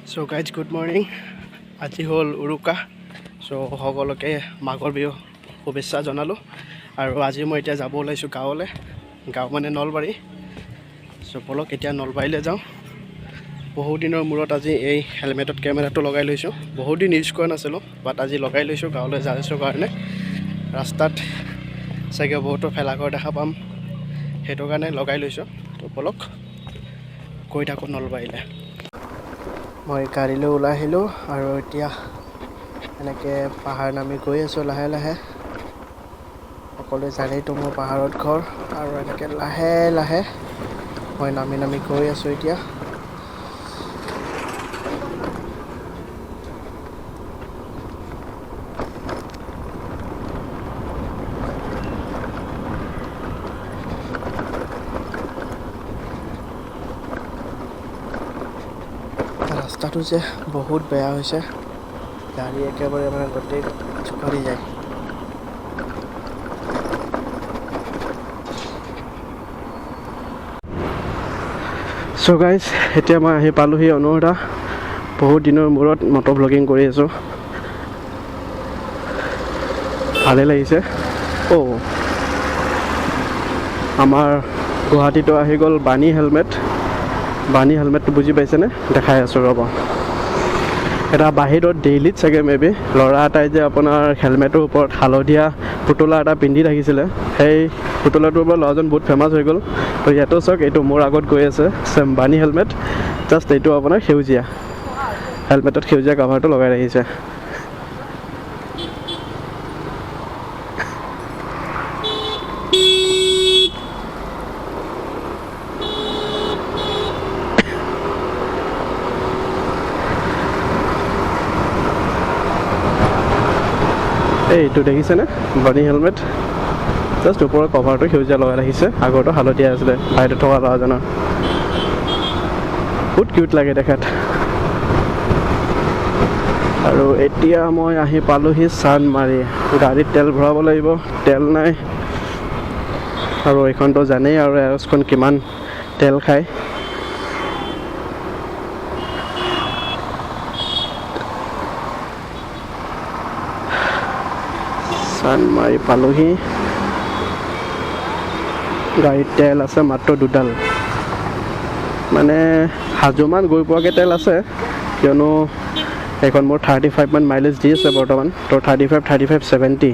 So guys, good morning. আজি হ'ল উৰুকা। So সকলোকে মাঘৰ বিহু শুভেচ্ছা জনালোঁ। আৰু আজি মই এতিয়া যাব ওলাইছোঁ গাঁৱলৈ। গাঁও মানে নলবাৰী। So বলক এতিয়া নলবাৰীলৈ যাওঁ। বহুত দিনৰ মূৰত আজি এই হেলমেটত কেমেৰাটো লগাই লৈছোঁ। বহুত দিন ইউজ কৰা নাছিলোঁ, বাট আজি লগাই লৈছোঁ গাঁৱলৈ যাইছোঁ কাৰণে। ৰাস্তাত চাগে বহুতো ভেলাঘৰ দেখা পাম, সেইটো কাৰণে লগাই লৈছোঁ। তো বলক গৈ থাকোঁ নলবাৰীলৈ। মই গাড়ীলৈ ওলাই আহিলোঁ আৰু এতিয়া এনেকৈ পাহাৰ নামি গৈ আছোঁ লাহে লাহে। সকলোৱে জানেইতো মোৰ পাহাৰত ঘৰ, আৰু এনেকৈ লাহে লাহে মই নামি নামি গৈ আছোঁ এতিয়া। ৰাস্তাটো যে বহুত বেয়া হৈছে, গাড়ী একেবাৰে মানে গোটেই জোকাৰি যায়। চ' গাইজ, এতিয়া মই আহি পালোঁহি অনুৰাধা। বহুত দিনৰ মূৰত মটৰ ব্লগিং কৰি আছোঁ, ভালেই লাগিছে। আমাৰ গুৱাহাটীতো আহি গ'ল বাণী হেলমেটটো বুজি পাইছেনে? দেখাই আছোঁ ৰ'ব। এটা বাহিৰত ডেইলিত চাগে মেবি ল'ৰা এটাই যে আপোনাৰ হেলমেটৰ ওপৰত হালধীয়া পুতলা এটা পিন্ধি থাকিছিলে, সেই পুতলাটোৰ পৰা ল'ৰাজন বহুত ফেমাছ হৈ গ'ল। তো ইয়াতো চাওক, এইটো মোৰ আগত গৈ আছে চেম বাণী হেলমেট, জাষ্ট এইটো আপোনাৰ সেউজীয়া হেলমেটত সেউজীয়া কাভাৰটো লগাই ৰাখিছে। এইটো দেখিছেনে? বাণী হেলমেট, জাষ্ট ওপৰৰ কভাৰটো সেউজীয়া লগাই ৰাখিছে, আগৰটো হালধীয়া আছিলে বাহিৰত থকা ল'ৰাজনৰ। বহুত কিউট লাগে দেখাত। আৰু এতিয়া মই আহি পালোঁহি চান্দমাৰি। গাড়ীত তেল ভৰাব লাগিব, তেল নাই। আৰু এইখনতো জানেই আৰু এৰছখন কিমান তেল খায়। চান্দমাৰি পালোঁহি। গাড়ীত তেল আছে মাত্ৰ 2ডাল, মানে হাজোমান গৈ পোৱাকৈ তেল আছে, কিয়নো এইখন মোৰ 35 মান মাইলেজ দি আছে বৰ্তমান। তো 35, 70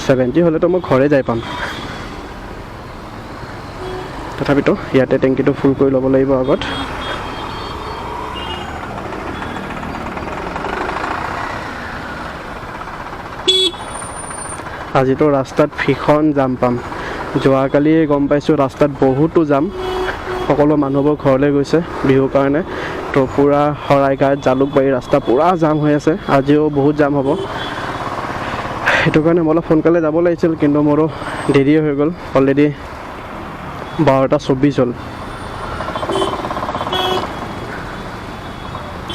70 হ'লেতো মই ঘৰে যাই পাম। তথাপিতো ইয়াতে টেংকিটো ফুল কৰি ল'ব লাগিব আগত। আজিতো ৰাস্তাত ভীষণ জাম পাম। যোৱাকালিয়ে গম পাইছোঁ ৰাস্তাত বহুতো জাম, সকলো মানুহবোৰ ঘৰলৈ গৈছে বিহুৰ কাৰণে। তো পূৰা শৰাইঘাট জালুকবাৰী ৰাস্তা পূৰা জাম হৈ আছে, আজিও বহুত জাম হ'ব। সেইটো কাৰণে মই অলপ সোনকালে যাব লাগিছিল, কিন্তু মোৰো দেৰি হৈ গ'ল। অলৰেডি 12:24 হ'ল।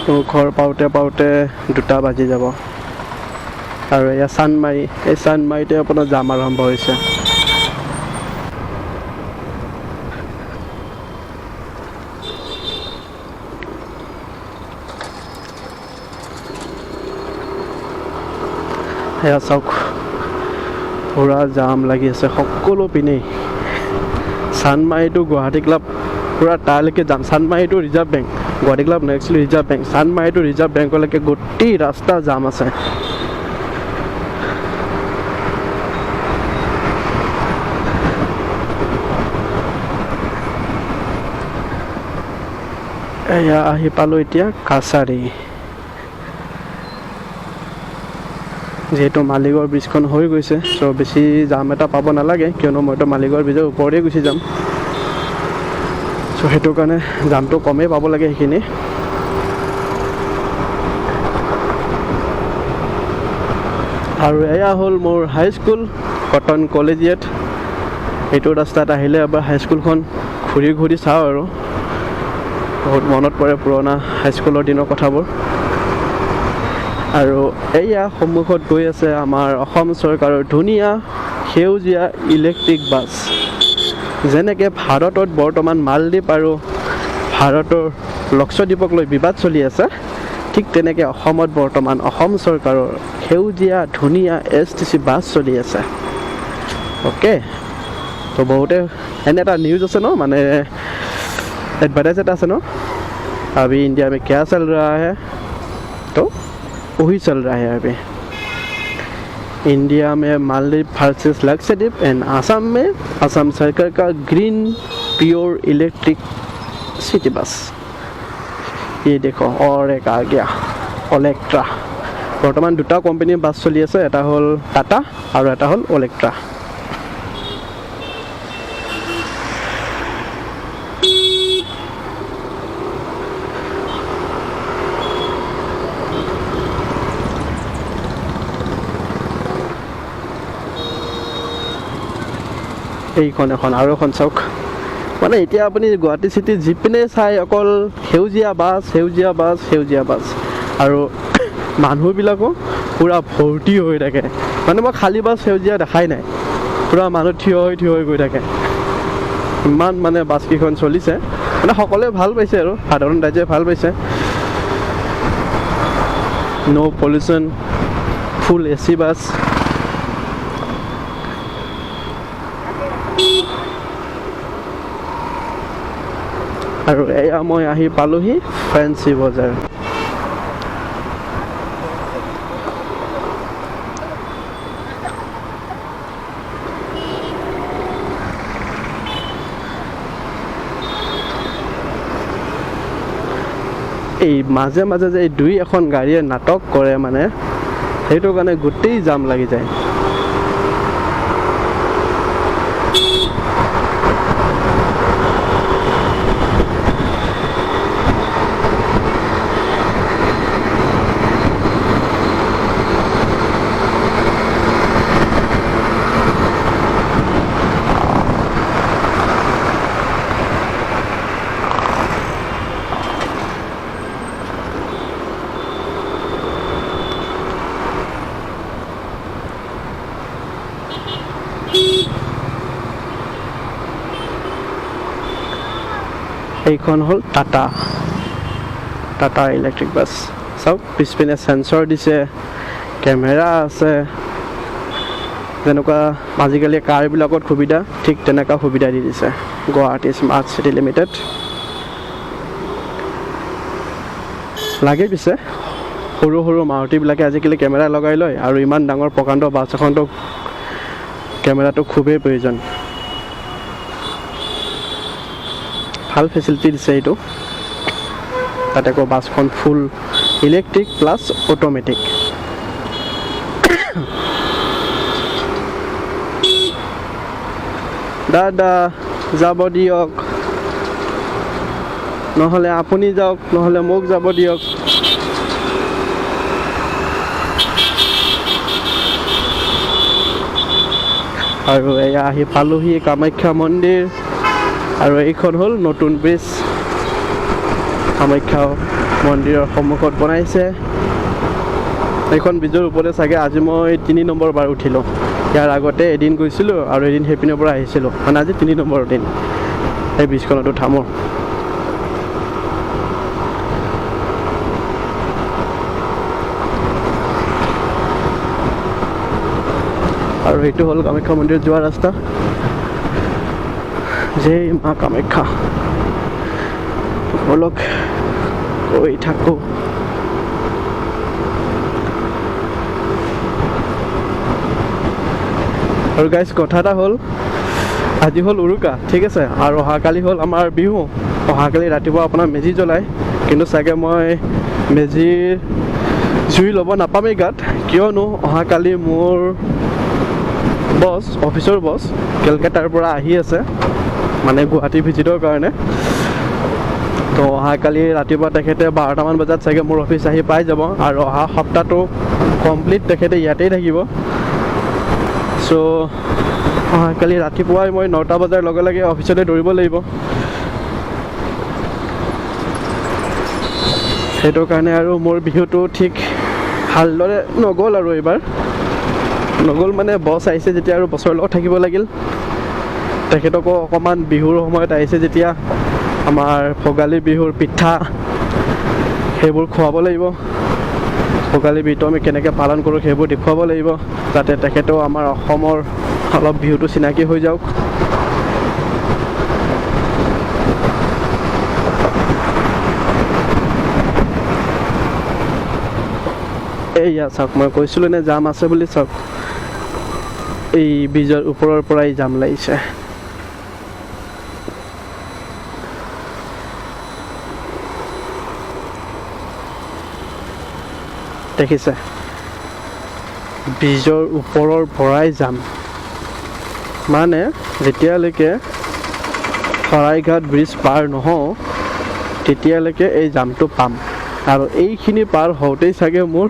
তো ঘৰ পাওঁতে পাওঁতে 2টা বাজি যাব। আৰু এয়া চান্দমাৰি, এই চান্দমাৰিতে আপোনাৰ জাম আৰম্ভ হৈছে। এয়া চাওক, পূৰা জাম লাগি আছে সকলো পিনেই। চান্দমাৰিটো গুৱাহাটী ক্লাব পূৰা তালৈকে যাম। চান্দমাৰিটো ৰিজাৰ্ভ বেংক, গুৱাহাটী ক্লাব নহয় একচুৱেলি ৰিজাৰ্ভ বেংক। চান্দমাৰিটো ৰিজাৰ্ভ বেংকলৈকে গোটেই ৰাস্তা জাম আছে। এয়া আহি পালোঁ এতিয়া কাছাৰী। যিহেতু মালিগাঁৱৰ ব্ৰিজখন হৈ গৈছে, চ' বেছি জাম এটা পাব নালাগে, কিয়নো মইতো মালিগাঁৱৰ ব্ৰিজৰ ওপৰতে গুচি যাম। চ' সেইটো কাৰণে জামটো কমেই পাব লাগে সেইখিনি। আৰু এয়া হ'ল মোৰ হাইস্কুল, কটন কলেজিয়েট। এইটো ৰাস্তাত আহিলে এবাৰ হাইস্কুলখন ঘূৰি ঘূৰি চাওঁ আৰু বহুত মনত পৰে পুৰণা হাইস্কুলৰ দিনৰ কথাবোৰ। আৰু এয়া সন্মুখত গৈ আছে আমাৰ অসম চৰকাৰৰ ধুনীয়া সেউজীয়া ইলেক্ট্ৰিক বাছ। যেনেকৈ ভাৰতত বৰ্তমান মালদ্বীপ আৰু ভাৰতৰ লক্ষদ্বীপক লৈ বিবাদ চলি আছে, ঠিক তেনেকৈ অসমত বৰ্তমান অসম চৰকাৰৰ সেউজীয়া ধুনীয়া STC বাছ চলি আছে। ओके, तो बहुते एने एक न्यूज़ আছে ना, माने एडवर्टाइज एटा আছে ना, अभी इंडिया में क्या चल रहा है, तो वही चल रहा है अभी। इंडिया में मालदीव वर्सेस लक्षद्वीप एंड आसाम में आसाम सरकार का green pure electric city bus, ये देखो। और एक आ गया ओलेक्ट्रा। बर्तमान दुटा कोम्पानी बास चली আছে, এটা হল টাটা আৰু এটা হল ওলেক্ট্ৰা। এইখন এখন আৰু এখন চাওক, মানে এতিয়া আপুনি গুৱাহাটী চিটি যিপিনে চাই অকল সেউজীয়া বাছ সেউজীয়া বাছ সেউজীয়া বাছ, আৰু মানুহবিলাকো পুৰা ভৰ্তি হৈ থাকে। মানে মই খালী বাছ সেউজীয়া দেখাই নাই, পুৰা মানুহ থিয় হৈ গৈ থাকে। ইমান মানে বাছকেইখন চলিছে, মানে সকলোৱে ভাল পাইছে আৰু সাধাৰণ ৰাইজে ভাল পাইছে। নো পলিউশ্যন, ফুল AC বাছ। আৰু এয়া মই আহি পালোহি ফেঞ্চি বজাৰ। এই মাজে মাজে যে দুই এখন গাড়ীয়ে নাটক কৰে, মানে সেইটো কাৰণে গোটেই জাম লাগি যায়। এইখন হল টাটা ইলেক্ট্ৰিক বাছ। চাওক পিছপিনে সেন্সৰ দিছে, কেমেৰা আছে, যেনেকুৱা আজিকালি কাৰবিলাকত সুবিধা ঠিক তেনেকুৱা সুবিধা দি দিছে গুৱাহাটী স্মাৰ্ট চিটি লিমিটেড। লাগে পিছে সৰু সৰু মাৰুতিবিলাকে আজিকালি কেমেৰা লগাই লয়, আৰু ইমান ডাঙৰ প্ৰকাণ্ড বাছ এখনতো কেমেৰাটো খুবেই প্ৰয়োজন। ভাল ফেচিলিটি দিছে এইটো। তাতে আকৌ বাছখন ফুল ইলেক্ট্ৰিক প্লাছ অট'মেটিক। দাদা যাব দিয়ক, নহ'লে আপুনি যাওক, নহ'লে মোক যাব দিয়ক। আৰু এয়া আহি পালোহি কামাখ্যা মন্দিৰ, আৰু এইখন হ'ল নতুন ব্ৰিজ কামাখ্যা মন্দিৰৰ সন্মুখত বনাইছে। এইখন ব্ৰিজৰ ওপৰতে চাগে আজি মই 3 নম্বৰ বাৰ উঠিলোঁ। ইয়াৰ আগতে এদিন গৈছিলোঁ আৰু এদিন সেইপিনৰ পৰা আহিছিলোঁ, মানে আজি 3 নম্বৰ দিন এই ব্ৰিজখনত উঠা মোৰ। আৰু এইটো হ'ল কামাখ্যা মন্দিৰত যোৱা ৰাস্তা। জয় মা কামাখ্যা। বলক গৈ থাকোঁ। আৰু গাইজ কথা এটা হ'ল, আজি হ'ল উৰুকা, ঠিক আছে, আৰু অহাকালি হ'ল আমাৰ বিহু। অহাকালি ৰাতিপুৱা আপোনাৰ মেজি জ্বলায়, কিন্তু চাগে মই মেজিৰ জুই ল'ব নাপামেই গাত, কিয়নো অহাকালি মোৰ বছ, অফিচৰ বছ কেলকাতাৰ পৰা আহি আছে, মানে গুৱাহাটী ভিজিটৰ কাৰণে। তো অহাকালি ৰাতিপুৱা তেখেতে 12টামান বজাত চাগে মোৰ অফিচ আহি পাই যাব, আৰু অহা সপ্তাহটো কমপ্লিট তেখেতে ইয়াতেই থাকিব। চ' অহাকালি ৰাতিপুৱাই মই 9টা বজাৰ লগে লগে অফিচলৈ দৌৰিব লাগিব। সেইটো কাৰণে আৰু মোৰ বিহুটো ঠিক ভালদৰে নগ'ল, আৰু এইবাৰ নগ'ল মানে বছ আহিছে যেতিয়া আৰু বছৰৰ লগত থাকিব লাগিল। তেখেতকো অকণমান বিহুৰ সময়ত আহিছে যেতিয়া আমাৰ ভোগালী বিহুৰ পিঠা সেইবোৰ খুৱাব লাগিব। ভোগালী বিহুটো আমি কেনেকৈ পালন কৰোঁ সেইবোৰ দেখুৱাব লাগিব, যাতে তেখেতেও আমাৰ অসমৰ অলপ বিহুটো চিনাকি হৈ যাওক। এইয়া চাওক, মই কৈছিলোঁ নে জাম আছে বুলি। চাওক, এই ব্ৰিজৰ ওপৰৰ পৰাই জাম লাগিছে। দেখিছে, ব্ৰিজৰ ওপৰৰ পৰাই যাম। মানে যেতিয়ালৈকে শৰাইঘাট ব্ৰিজ পাৰ নহওঁ তেতিয়ালৈকে এই জামটো পাম, আৰু এইখিনি পাৰ হওঁতেই চাগে মোৰ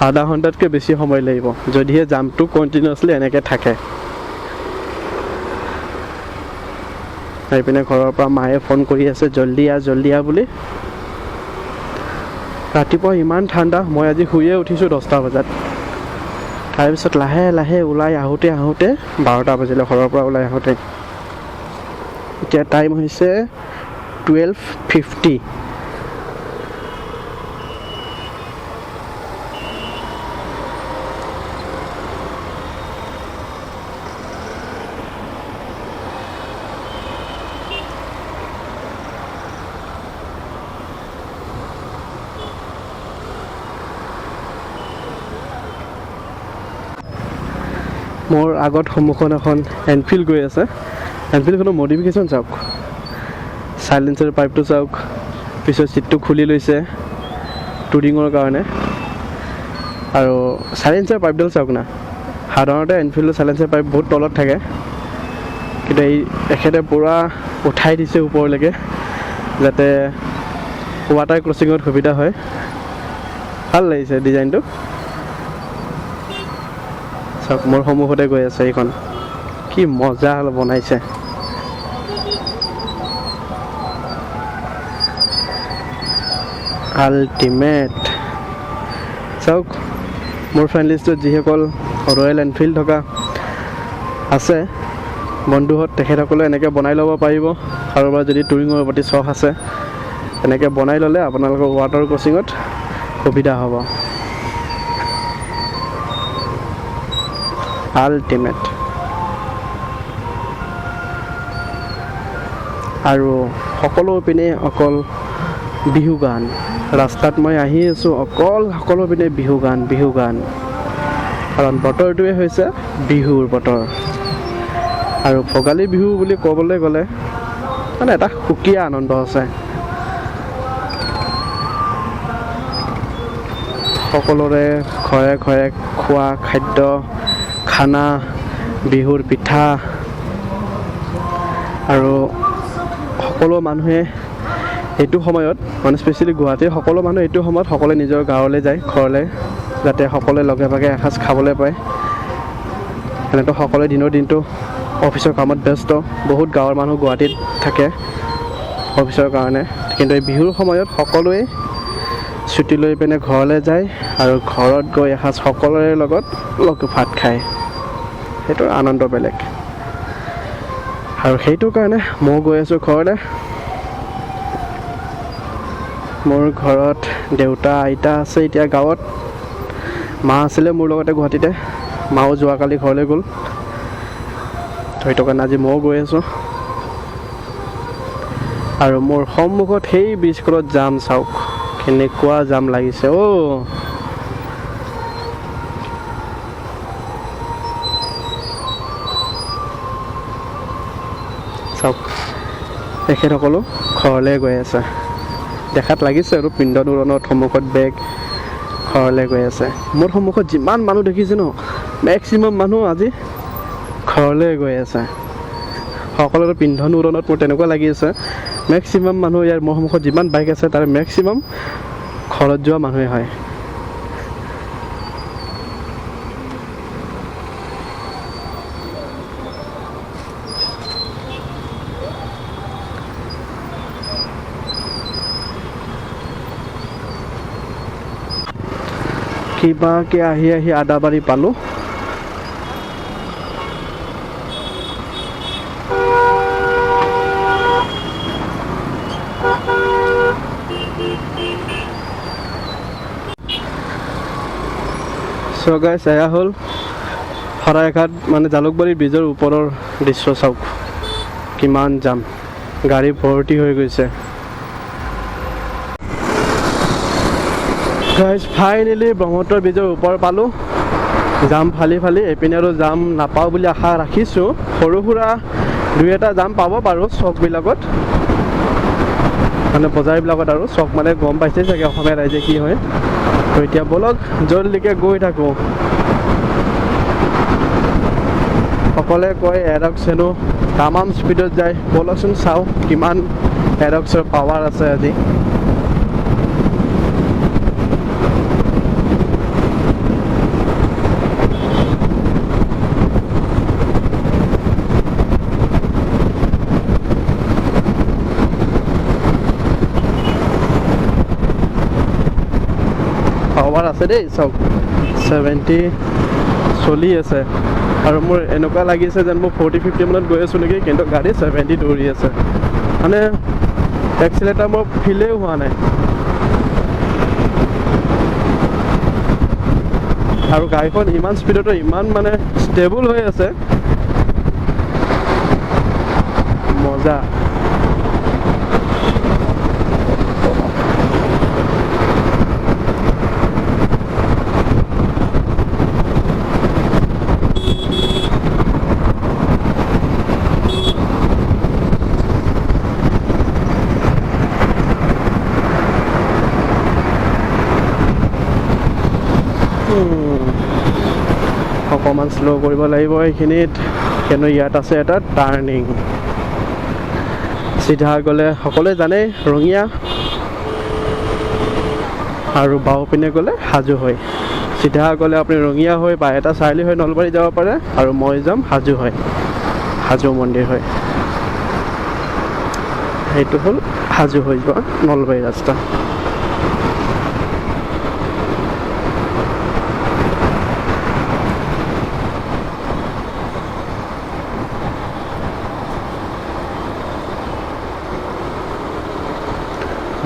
আধা ঘণ্টাতকৈ বেছি সময় লাগিব, যদিহে জামটো কণ্টিনিউৱাছলি এনেকৈ থাকে। এইপিনে ঘৰৰ পৰা মায়ে ফোন কৰি আছে, জল্দি আহ বুলি। ৰাতিপুৱা ইমান ঠাণ্ডা, মই আজি শুয়ে উঠিছোঁ 10টা বজাত। তাৰপিছত লাহে লাহে ওলাই আহোঁতে 12টা বাজিলে ঘৰৰ পৰা ওলাই আহোঁতে। এতিয়া টাইম হৈছে 12:50। মোৰ আগত সন্মুখত এখন এনফিল্ড গৈ আছে। এনফিল্ডখনৰ মডিফিকেশ্যন চাওক, চাইলেঞ্চাৰ পাইপটো চাওক, পিছৰ ছিটটো খুলি লৈছে টুৰিঙৰ কাৰণে, আৰু চাইলেঞ্চাৰ পাইপডাল চাওক না। সাধাৰণতে এনফিল্ডৰ চাইলেঞ্চাৰ পাইপ বহুত তলত থাকে, কিন্তু এখেতে পূৰা উঠাই দিছে ওপৰলৈকে, যাতে ৱাটাৰ ক্ৰচিঙত সুবিধা হয়। ভাল লাগিছে ডিজাইনটো। চাওক, মোৰ সন্মুখতে গৈ আছে এইখন, কি মজা বনাইছে। আল্টিমেট। চাওক, মোৰ ফ্ৰেণ্ড লিষ্টত যিসকল ৰয়েল এনফিল্ড থকা আছে বন্ধুহঁত, তেখেতসকলে এনেকৈ বনাই ল'ব পাৰিব। কাৰোবাৰ যদি টুৰিঙৰ প্ৰতি চখ আছে, এনেকৈ বনাই ল'লে আপোনালোকৰ ৱাটাৰ ক্ৰচিঙত সুবিধা হ'ব। আল্টিমেট। আৰু সকলো পিনে অকল বিহু গান। ৰাস্তাত মই আহি আছোঁ, সকলো পিনে বিহু গান, কাৰণ বতৰটোৱে হৈছে বিহুৰ বতৰ। আৰু ভোগালী বিহু বুলি ক'বলৈ গ'লে মানে এটা সুকীয়া আনন্দ আছে। সকলোৰে ঘৰে ঘৰে খোৱা খাদ্য, খানা, বিহুৰ পিঠা, আৰু সকলো মানুহে এইটো সময়ত, মানে স্পেচিয়েলি গুৱাহাটীৰ সকলো মানুহ এইটো সময়ত সকলোৱে নিজৰ গাঁৱলৈ যায়, ঘৰলৈ, যাতে সকলোৱে লগে ভাগে এসাঁজ খাবলৈ পায়। এনেতো সকলোৱে দিনটো অফিচৰ কামত ব্যস্ত, বহুত গাঁৱৰ মানুহ গুৱাহাটীত থাকে অফিচৰ কাৰণে, কিন্তু এই বিহুৰ সময়ত সকলোৱে ছুটি লৈ পিনে ঘৰলৈ যায়, আৰু ঘৰত গৈ এসাঁজ সকলোৰে লগত ভাত খায়। সেইটোৰ আনন্দ বেলেগ। আৰু সেইটো কাৰণে মই গৈ আছোঁ ঘৰলৈ। মোৰ ঘৰত দেউতা আইতা আছে এতিয়া গাঁৱত, মা আছিলে মোৰ লগতে গুৱাহাটীতে, মাও যোৱাকালি ঘৰলৈ গ'ল। সেইটো কাৰণে আজি ময়ো গৈ আছোঁ। আৰু মোৰ সন্মুখত সেই ব্ৰিজখনত জাম চাওক, কেনেকুৱা জাম লাগিছে। চাওক, তেখেতসকলো ঘৰলৈ গৈ আছে। দেখাত লাগিছে আৰু পিন্ধন উৰণত, সন্মুখত বেগ, ঘৰলৈ গৈ আছে। মোৰ সন্মুখত যিমান মানুহ দেখিছে ন, মেক্সিমাম মানুহ আজি ঘৰলৈ গৈ আছে। সকলোৰে পিন্ধন উৰণত মোৰ তেনেকুৱা লাগি আছে, মেক্সিমাম মানুহ ইয়াৰ মোৰ সন্মুখত যিমান বাইক আছে তাৰে মেক্সিমাম ঘৰত যোৱা মানুহে হয়। কিবাকে আহি আদাবাৰী পালোঁ। সো গাইছ এয়া হ'ল শৰাইঘাট মানে জালুকবাৰী ব্ৰিজৰ ওপৰৰ দৃশ্য চাওক কিমান জাম গাড়ী ভৰ্তি হৈ গৈছে গাইছ ফাইনেলি ব্ৰহ্মপুত্ৰ ব্ৰিজৰ ওপৰ পালোঁ জাম ফালি এইপিনে আৰু জাম নাপাওঁ বুলি আশা ৰাখিছোঁ সৰু সুৰা দুই এটা জাম পাব পাৰোঁ চকবিলাকত মানে বজাৰবিলাকত আৰু চক মানে গম পাইছে চাগে অসমীয়া ৰাইজে কি হয় তো এতিয়া বলক জলদিকে গৈ থাকোঁ সকলে কয় এৰক্স হেনো তামাম স্পীডত যায় বলকচোন চাওঁ কিমান এৰক্সৰ পাৱাৰ আছে আজি পাৱাৰ আছে দেই চাওক 70 চলি আছে আৰু মোৰ এনেকুৱা লাগিছে যেন মই 40-50 মানত গৈ আছোঁ নেকি কিন্তু গাড়ী 70 দৌৰি আছে মানে এক্সিলেটাৰ মোৰ ফিলেই হোৱা নাই আৰু গাড়ীখন ইমান স্পীডতো ইমান মানে ষ্টেবল হৈ আছে মজা অকণমান শ্ল' কৰিব লাগিব এইখিনিত কিয়নো ইয়াত আছে এটা টাৰ্ণিং চিধা গ'লে সকলোৱে জানে ৰঙিয়া আৰু বাওঁ পিনে গ'লে হাজো হয় চিধা গ'লে আপুনি ৰঙিয়া হৈ বা এটা চাৰিআলি হৈ নলবাৰী যাব পাৰে আৰু মই যাম হাজো হয় হাজো মন্দিৰ হয় সেইটো হ'ল হাজো হৈ যোৱা নলবাৰী ৰাস্তা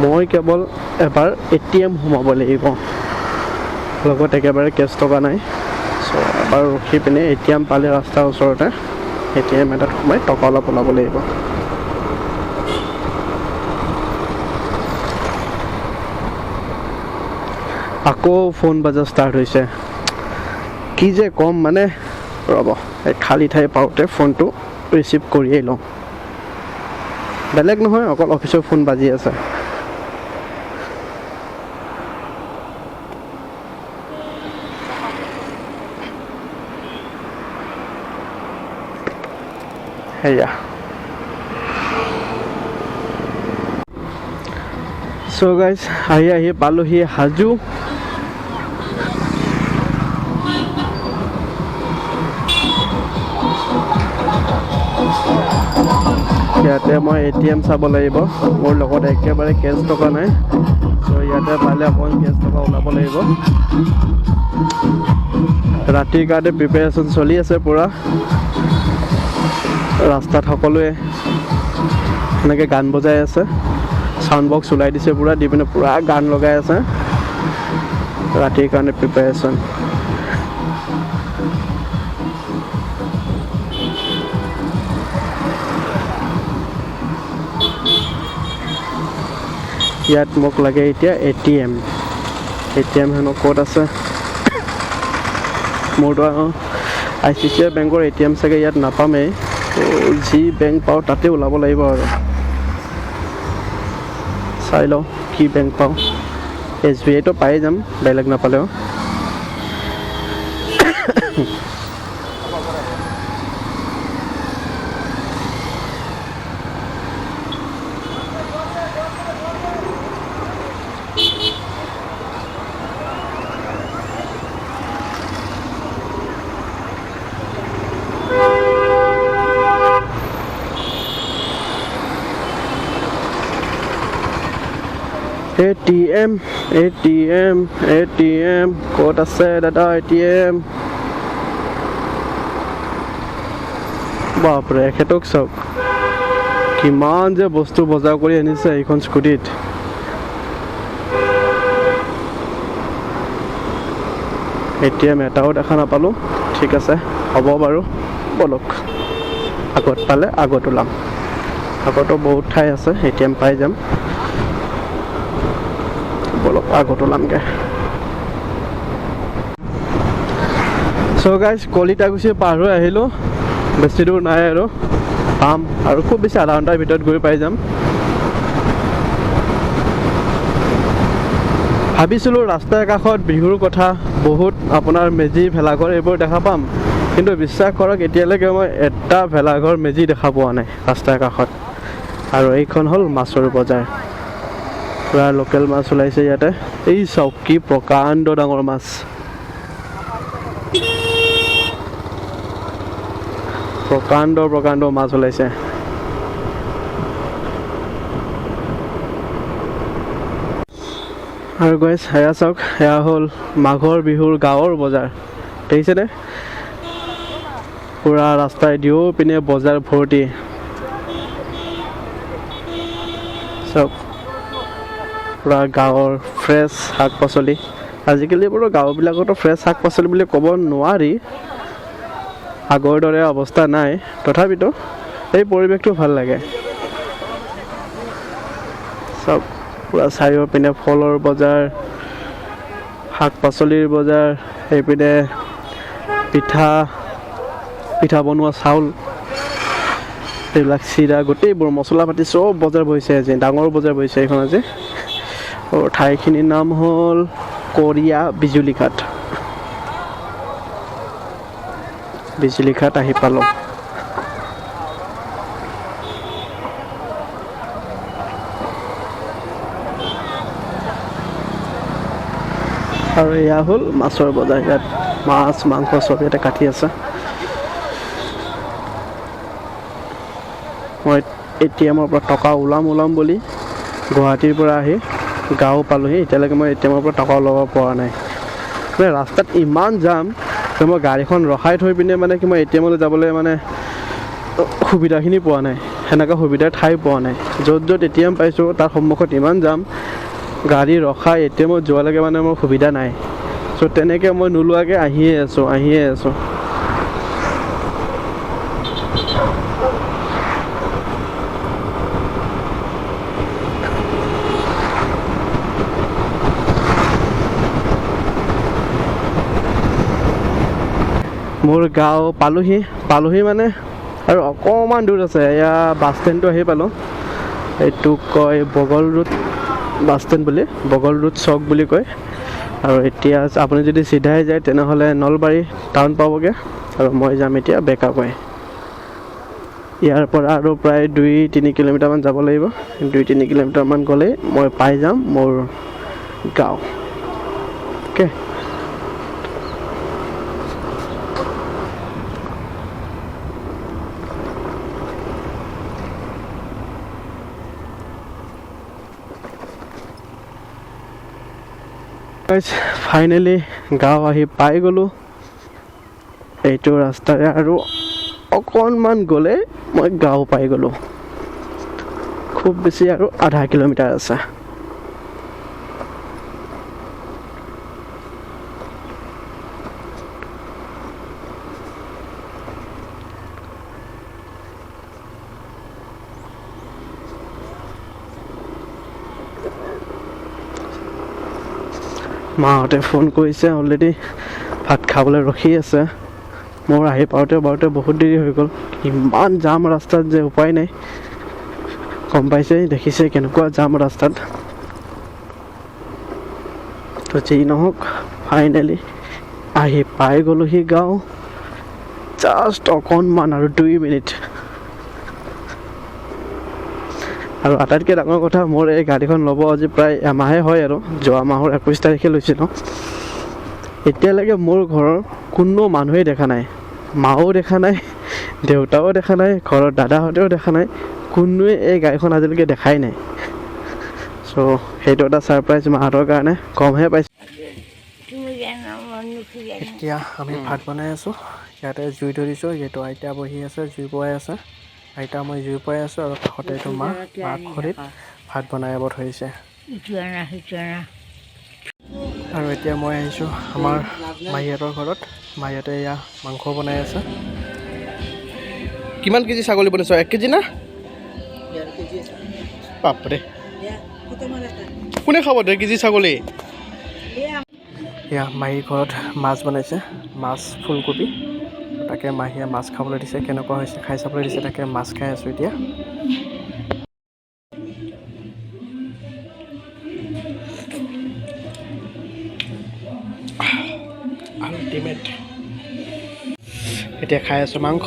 মই কেৱল এবাৰ ATM সোমাব লাগিব লগত একেবাৰে কেছ টকা নাই চ' এবাৰ ৰখি পিনে ATM পালে ৰাস্তাৰ ওচৰতে ATM এটাত সোমাই টকা অলপ ওলাব লাগিব আকৌ ফোন বাজা ষ্টাৰ্ট হৈছে কি যে কম মানে ৰ'ব এই খালী ঠাই পাওঁতে ফোনটো ৰিচিভ কৰিয়েই লওঁ বেলেগ নহয় অকল অফিচৰ ফোন বাজি আছে হেয়া সো গাইজ আহি পালোহি হাজো ইয়াতে মই ATM চাব লাগিব মোৰ লগত একেবাৰে কেছ টকা নাই চ' ইয়াতে পালে অকণ কেছ টকা ওলাব লাগিব ৰাতিৰ কাৰণে প্ৰিপেৰেশ্যন চলি আছে পুৰা ৰাস্তাত সকলোৱে এনেকৈ গান বজাই আছে সাউণ্ড বক্স ওলাই দিছে পুৰা দি পিনে পুৰা গান লগাই আছে ৰাতিৰ কাৰণে প্ৰিপেৰেশ্যন ইয়াত মোক লাগে এতিয়া ATM হেনো ক'ত আছে মোৰতো ICICI বেংকৰ ATM চাগে ইয়াত নাপামেই যি বেংক পাওঁ তাতে ওলাব লাগিব আৰু চাই লওঁ কি বেংক পাওঁ SBI তো পাই যাম বেলেগ নাপালেও ATM ক'ত আছে দাদা ATM বাপৰে এখেতক চাওক কিমান যে বস্তু বজাৰ কৰি আনিছে এইখন স্কুটিত ATM এটাও দেখা নাপালোঁ। ঠিক আছে, হ'ব বাৰু, বলক আগত পালে আগত ওলাম। আগতো বহুত ঠাই আছে, ATM পাই যাম। বলক আগত ওলামগৈ। চ' গাইজ, কলিতাগুচি পাৰ হৈ আহিলোঁ। বেছি দূৰ নাই আৰু পাম, আৰু খুব বেছি আধা ঘণ্টাৰ ভিতৰত গৈ পাই যাম। ভাবিছিলোঁ ৰাস্তাৰ কাষত বিহুৰ কথা, বহুত আপোনাৰ মেজি ভেলাঘৰ এইবোৰ দেখা পাম, কিন্তু বিশ্বাস কৰক এতিয়ালৈকে মই এটা ভেলাঘৰ মেজি দেখা পোৱা নাই ৰাস্তাৰ কাষত। আৰু এইখন হ'ল মাছৰ বজাৰ, পূৰা লোকেল মাছ ওলাইছে ইয়াতে। এই চাওক কি প্ৰকাণ্ড ডাঙৰ মাছ, প্ৰকাণ্ড প্ৰকাণ্ড মাছ ওলাইছে। আৰু গৈ সেয়া চাওক, সেয়া হ'ল মাঘৰ বিহুৰ গাঁৱৰ বজাৰ, দেখিছেনে? পূৰা ৰাস্তাই দিও পিনে বজাৰ ভৰ্তি। চাওক, পূৰা গাঁৱৰ ফ্ৰেছ শাক পাচলি। আজিকালি বাৰু গাঁওবিলাকতো ফ্ৰেছ শাক পাচলি বুলি ক'ব নোৱাৰি, আগৰ দৰে অৱস্থা নাই, তথাপিতো এই পৰিৱেশটো ভাল লাগে। চাওক, পূৰা চাৰিওপিনে ফলৰ বজাৰ, শাক পাচলিৰ বজাৰ, এইপিনে পিঠা বনোৱা চাউল, এইবিলাক চিৰা, গোটেইবোৰ মছলা পাতি চব বজাৰ বহিছে আজি, ডাঙৰ বজাৰ বহিছে এইখন আজি। আৰু ঠাইখিনিৰ নাম হ'ল কৰিয়া বিজুলীঘাট। বিজুলীঘাট আহি পালোঁ। আৰু এয়া হ'ল মাছৰ বজাৰ, ইয়াত মাছ মাংস চব ইয়াতে কাটি আছে। মই ATMৰ পৰা টকা ওলাম বুলি গুৱাহাটীৰ পৰা আহি গাঁও পালোঁহি, এতিয়ালৈকে মই ATMৰ পৰা টকা ওলাব পৰা নাই। মানে ৰাস্তাত ইমান জাম যে মই গাড়ীখন ৰখাই থৈ পিনে মানে কি মই ATMলৈ যাবলৈ মানে সুবিধাখিনি পোৱা নাই, সেনেকুৱা সুবিধাৰ ঠাই পোৱা নাই। য'ত ATM পাইছোঁ তাৰ সন্মুখত ইমান জাম, গাড়ী ৰখাই ATMত যোৱালৈকে মানে মোৰ সুবিধা নাই। চ' তেনেকৈ মই নোলোৱাকৈ আহিয়ে আছোঁ। মোৰ গাঁও পালোহি মানে আৰু অকণমান দূৰ আছে, এয়া বাছ ষ্টেণ্ডটো আহি পালোঁ। এইটোক কয় বগল ৰোড বাছ ষ্টেণ্ড বুলি, বগল ৰোড চক বুলি কয়। আৰু এতিয়া আপুনি যদি চিধাই যায় তেনেহ'লে নলবাৰী টাউন পাবগৈ, আৰু মই যাম এতিয়া বেকাকৈ। ইয়াৰ পৰা আৰু প্ৰায় 2-3 কিলোমিটাৰমান যাব লাগিব, 2-3 কিলোমিটাৰমান গ'লেই মই পাই যাম মোৰ গাঁও। অ'কে, ফাইনেলি গাঁও আহি পাই গ'লোঁ। এইটো ৰাস্তাৰে আৰু অকণমান গ'লে মই গাঁও পাই গ'লোঁ। খুব বেছি আৰু আধা কিলোমিটাৰ আছে। মাহঁতে ফোন কৰিছে অলৰেডি, ভাত খাবলৈ ৰখি আছে। মোৰ আহি পাওঁতে বহুত দেৰি হৈ গ'ল। ইমান জাম ৰাস্তাত যে উপায় নাই, গম পাইছে, দেখিছে কেনেকুৱা জাম ৰাস্তাত। তো যি নহওক ফাইনেলি আহি পাই গ'লোহি গাঁও। জাষ্ট অকণমান আৰু 2 মিনিট। আৰু আটাইতকৈ ডাঙৰ কথা, মোৰ এই গাড়ীখন ল'ব আজি প্ৰায় এমাহে হয়, আৰু যোৱা মাহৰ 21 তাৰিখে লৈছিলোঁ। এতিয়ালৈকে মোৰ ঘৰৰ কোনো মানুহেই দেখা নাই, মাও দেখা নাই, দেউতাও দেখা নাই, ঘৰৰ দাদাহঁতেও দেখা নাই, কোনোৱে এই গাড়ীখন আজিলৈকে দেখাই নাই। চ' সেইটো এটা ছাৰপ্ৰাইজ মাহঁতৰ কাৰণে, কমহে পাইছোঁ। এতিয়া আমি ভাত বনাই আছোঁ, ইয়াতে জুই ধৰিছোঁ, যিহেতু আইতা বহি আছে, জুই পোৱাই আছে। আইতা মই জুই পোৱাই আছোঁ, আৰু কাষতে এইটো মাক খৰিত ভাত বনাব ধৰিছে। আৰু এতিয়া মই আহিছোঁ আমাৰ মাহীহঁতৰ ঘৰত। মাহীহঁতে এয়া মাংস বনাই আছে। কিমান কেজি ছাগলী বনাইছ? 1 কেজি না? বাপৰে, কোনে খাব 1.5 কেজি ছাগলী? এয়া মাহীৰ ঘৰত মাছ বনাইছে, মাছ ফুলকবি। তাকে মাহীয়ে মাছ খাবলৈ দিছে, কেনেকুৱা হৈছে খাই চাবলৈ দিছে। তাকে মাছ খাই আছোঁ এতিয়া। আল্টিমেট। এতিয়া খাই আছোঁ মাংস।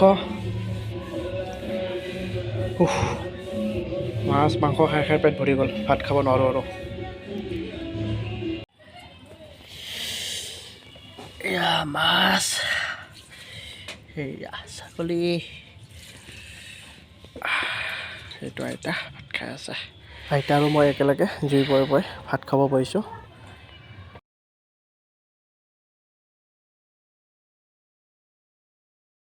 মাছ মাংস খাই খাই পেট ভৰি গ'ল, ভাত খাব নোৱাৰোঁ আৰু। এয়া মাছ, সেয়া ছাগলী। সেইটো আইতা ভাত খাই আছে। আইতা আৰু মই একেলগে জুই পৰাই ভাত খাব পাৰিছোঁ।